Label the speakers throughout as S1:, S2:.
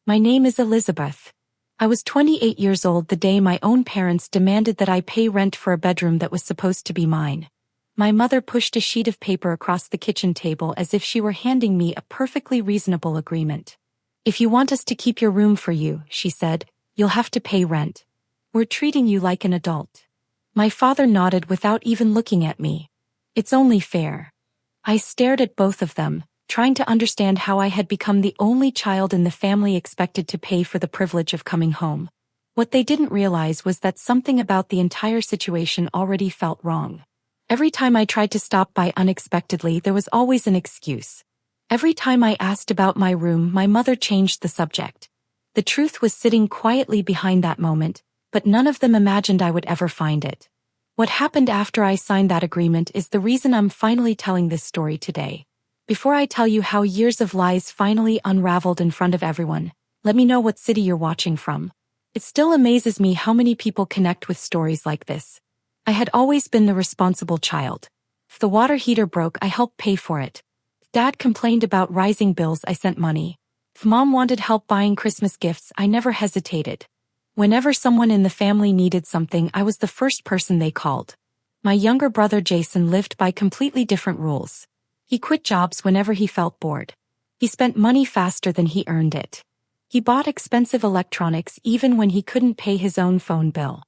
S1: My name is Elizabeth. I was 28 years old the day my own parents demanded that I pay rent for a bedroom that was supposed to be mine. My mother pushed a sheet of paper across the kitchen table as if she were handing me a perfectly reasonable agreement. If you want us to keep your room for you, she said, you'll have to pay rent. We're treating you like an adult. My father nodded without even looking at me. It's only fair. I stared at both of them, trying to understand how I had become the only child in the family expected to pay for the privilege of coming home. What they didn't realize was that something about the entire situation already felt wrong. Every time I tried to stop by unexpectedly, there was always an excuse. Every time I asked about my room, my mother changed the subject. The truth was sitting quietly behind that moment, but none of them imagined I would ever find it. What happened after I signed that agreement is the reason I'm finally telling this story today. Before I tell you how years of lies finally unraveled in front of everyone, let me know what city you're watching from. It still amazes me how many people connect with stories like this. I had always been the responsible child. If the water heater broke, I helped pay for it. If Dad complained about rising bills, I sent money. If Mom wanted help buying Christmas gifts, I never hesitated. Whenever someone in the family needed something, I was the first person they called. My younger brother Jason lived by completely different rules. He quit jobs whenever he felt bored. He spent money faster than he earned it. He bought expensive electronics even when he couldn't pay his own phone bill.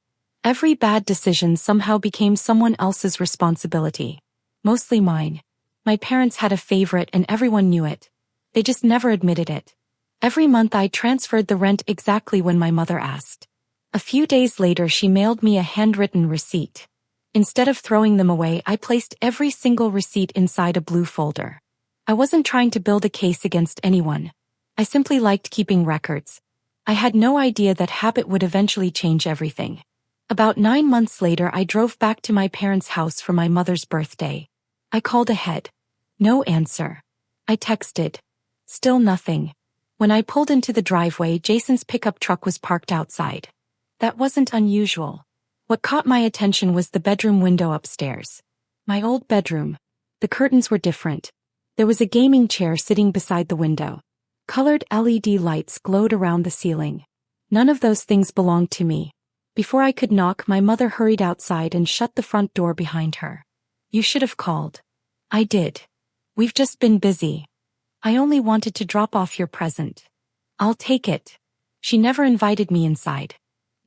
S1: Every bad decision somehow became someone else's responsibility. Mostly mine. My parents had a favorite and everyone knew it. They just never admitted it. Every month I transferred the rent exactly when my mother asked. A few days later she mailed me a handwritten receipt. Instead of throwing them away, I placed every single receipt inside a blue folder. I wasn't trying to build a case against anyone. I simply liked keeping records. I had no idea that habit would eventually change everything. About 9 months later I drove back to my parents' house for my mother's birthday. I called ahead. No answer. I texted. Still nothing. When I pulled into the driveway, Jason's pickup truck was parked outside. That wasn't unusual. What caught my attention was the bedroom window upstairs. My old bedroom. The curtains were different. There was a gaming chair sitting beside the window. Colored LED lights glowed around the ceiling. None of those things belonged to me. Before I could knock, my mother hurried outside and shut the front door behind her. You should have called. I did. We've just been busy. I only wanted to drop off your present. I'll take it. She never invited me inside.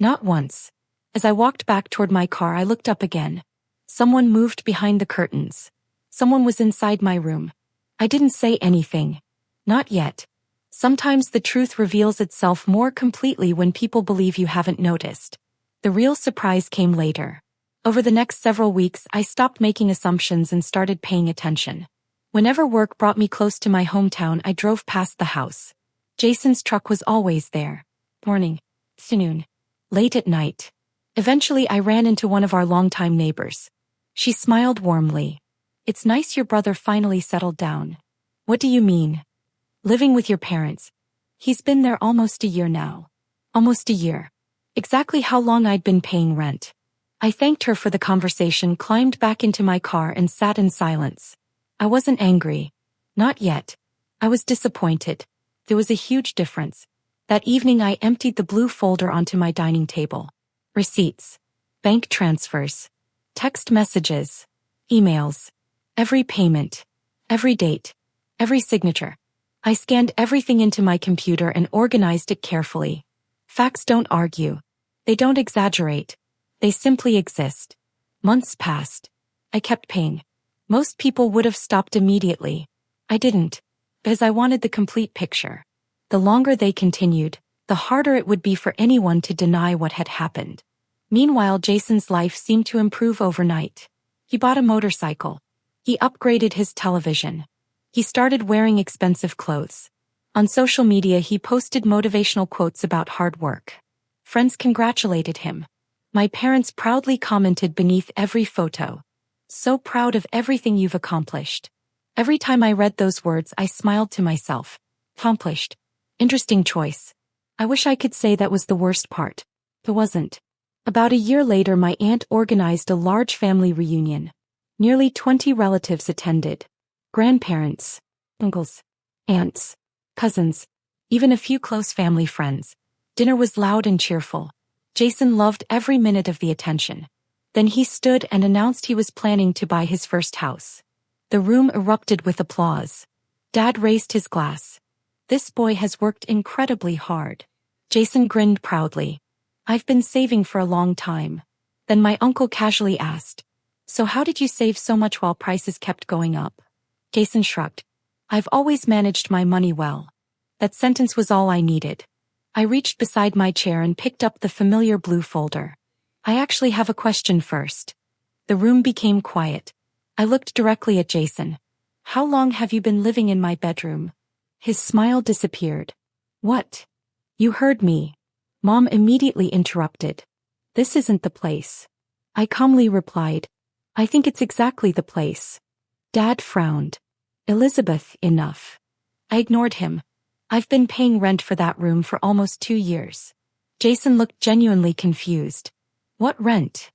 S1: Not once. As I walked back toward my car, I looked up again. Someone moved behind the curtains. Someone was inside my room. I didn't say anything. Not yet. Sometimes the truth reveals itself more completely when people believe you haven't noticed. The real surprise came later. Over the next several weeks, I stopped making assumptions and started paying attention. Whenever work brought me close to my hometown, I drove past the house. Jason's truck was always there. Morning, afternoon, late at night. Eventually I ran into one of our longtime neighbors. She smiled warmly. It's nice your brother finally settled down. What do you mean? Living with your parents. He's been there almost a year now. Almost a year. Exactly how long I'd been paying rent. I thanked her for the conversation, climbed back into my car and sat in silence. I wasn't angry. Not yet. I was disappointed. There was a huge difference. That evening I emptied the blue folder onto my dining table. Receipts. Bank transfers. Text messages. Emails. Every payment. Every date. Every signature. I scanned everything into my computer and organized it carefully. Facts don't argue. They don't exaggerate. They simply exist. Months passed. I kept paying. Most people would have stopped immediately. I didn't, because I wanted the complete picture. The longer they continued, the harder it would be for anyone to deny what had happened. Meanwhile, Jason's life seemed to improve overnight. He bought a motorcycle. He upgraded his television. He started wearing expensive clothes. On social media, he posted motivational quotes about hard work. Friends congratulated him. My parents proudly commented beneath every photo. So proud of everything you've accomplished. Every time I read those words, I smiled to myself. Accomplished. Interesting choice. I wish I could say that was the worst part. It wasn't. About a year later, my aunt organized a large family reunion. Nearly 20 relatives attended. Grandparents, uncles, aunts, cousins. even a few close family friends. Dinner was loud and cheerful. Jason loved every minute of the attention. Then he stood and announced he was planning to buy his first house. The room erupted with applause. Dad raised his glass. "This boy has worked incredibly hard." Jason grinned proudly. "I've been saving for a long time." Then my uncle casually asked, "So how did you save so much while prices kept going up?" Jason shrugged. "I've always managed my money well." That sentence was all I needed. I reached beside my chair and picked up the familiar blue folder. "I actually have a question first." The room became quiet. I looked directly at Jason. "How long have you been living in my bedroom?" His smile disappeared. "What?" "You heard me." Mom immediately interrupted. "This isn't the place." I calmly replied, "I think it's exactly the place." Dad frowned. "Elizabeth, enough." I ignored him. "I've been paying rent for that room for almost 2 years." Jason looked genuinely confused. "What rent?"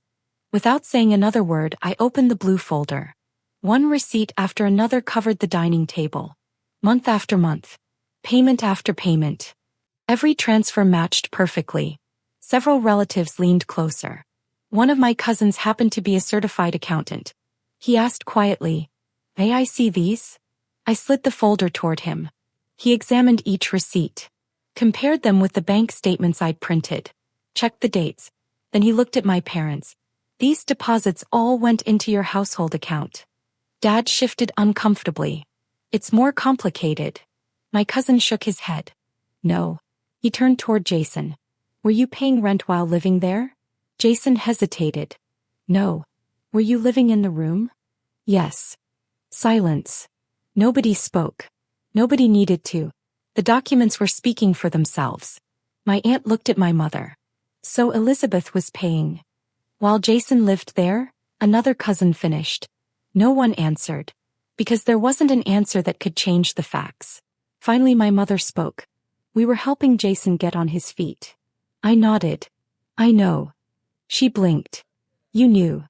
S1: Without saying another word, I opened the blue folder. One receipt after another covered the dining table. Month after month. Payment after payment. Every transfer matched perfectly. Several relatives leaned closer. One of my cousins happened to be a certified accountant. He asked quietly, "May I see these?" I slid the folder toward him. He examined each receipt, compared them with the bank statements I'd printed, checked the dates. Then he looked at my parents. "These deposits all went into your household account." Dad shifted uncomfortably. "It's more complicated." My cousin shook his head. "No." He turned toward Jason. "Were you paying rent while living there?" Jason hesitated. "No." "Were you living in the room?" "Yes." Silence. Nobody spoke. Nobody needed to. The documents were speaking for themselves. My aunt looked at my mother. "So Elizabeth was paying while Jason lived there?" Another cousin finished. No one answered. Because there wasn't an answer that could change the facts. Finally my mother spoke. "We were helping Jason get on his feet." I nodded. "I know." She blinked. "You knew."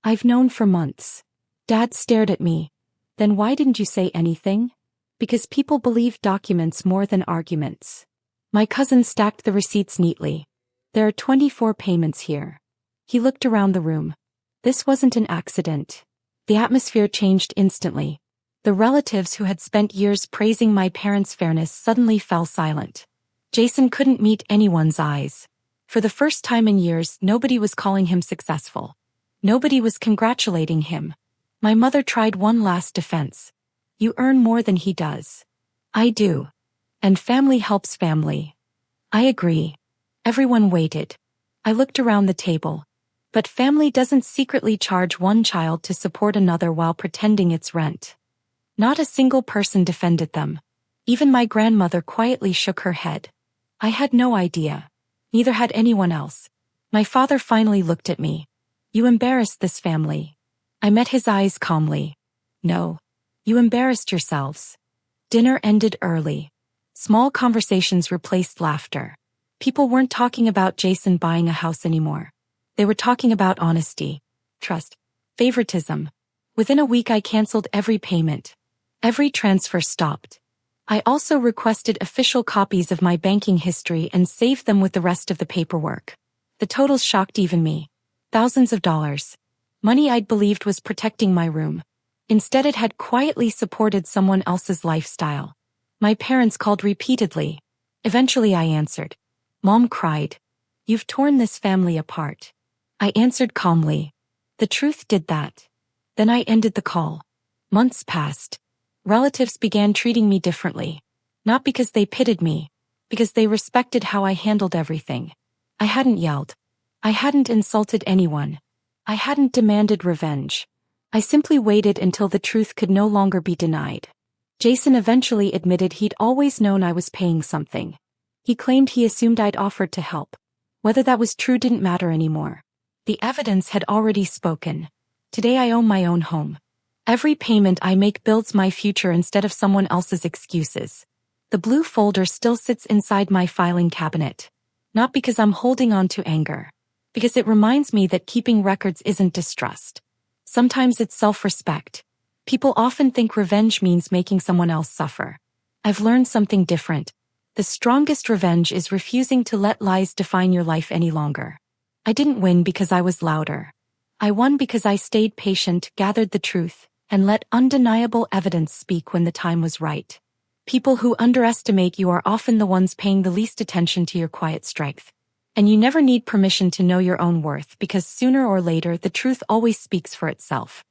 S1: "I've known for months." Dad stared at me. "Then why didn't you say anything?" "Because people believe documents more than arguments." My cousin stacked the receipts neatly. "There are 24 payments here." He looked around the room. This wasn't an accident. The atmosphere changed instantly. The relatives who had spent years praising my parents' fairness suddenly fell silent. Jason couldn't meet anyone's eyes. For the first time in years, nobody was calling him successful. Nobody was congratulating him. My mother tried one last defense. "You earn more than he does." "I do. And family helps family." "I agree." Everyone waited. I looked around the table. But family doesn't secretly charge one child to support another while pretending it's rent. Not a single person defended them. Even my grandmother quietly shook her head. I had no idea. Neither had anyone else. My father finally looked at me. "You embarrassed this family." I met his eyes calmly. "No. You embarrassed yourselves." Dinner ended early. Small conversations replaced laughter. People weren't talking about Jason buying a house anymore. They were talking about honesty, trust, favoritism. Within a week I canceled every payment. Every transfer stopped. I also requested official copies of my banking history and saved them with the rest of the paperwork. The totals shocked even me. Thousands of dollars. Money I'd believed was protecting my room. Instead it had quietly supported someone else's lifestyle. My parents called repeatedly. Eventually I answered. Mom cried. "You've torn this family apart." I answered calmly. "The truth did that." Then I ended the call. Months passed. Relatives began treating me differently. Not because they pitied me, because they respected how I handled everything. I hadn't yelled. I hadn't insulted anyone. I hadn't demanded revenge. I simply waited until the truth could no longer be denied. Jason eventually admitted he'd always known I was paying something. He claimed he assumed I'd offered to help. Whether that was true didn't matter anymore. The evidence had already spoken. Today I own my own home. Every payment I make builds my future instead of someone else's excuses. The blue folder still sits inside my filing cabinet. Not because I'm holding on to anger. Because it reminds me that keeping records isn't distrust. Sometimes it's self-respect. People often think revenge means making someone else suffer. I've learned something different. The strongest revenge is refusing to let lies define your life any longer. I didn't win because I was louder. I won because I stayed patient, gathered the truth, and let undeniable evidence speak when the time was right. People who underestimate you are often the ones paying the least attention to your quiet strength. And you never need permission to know your own worth because sooner or later the truth always speaks for itself.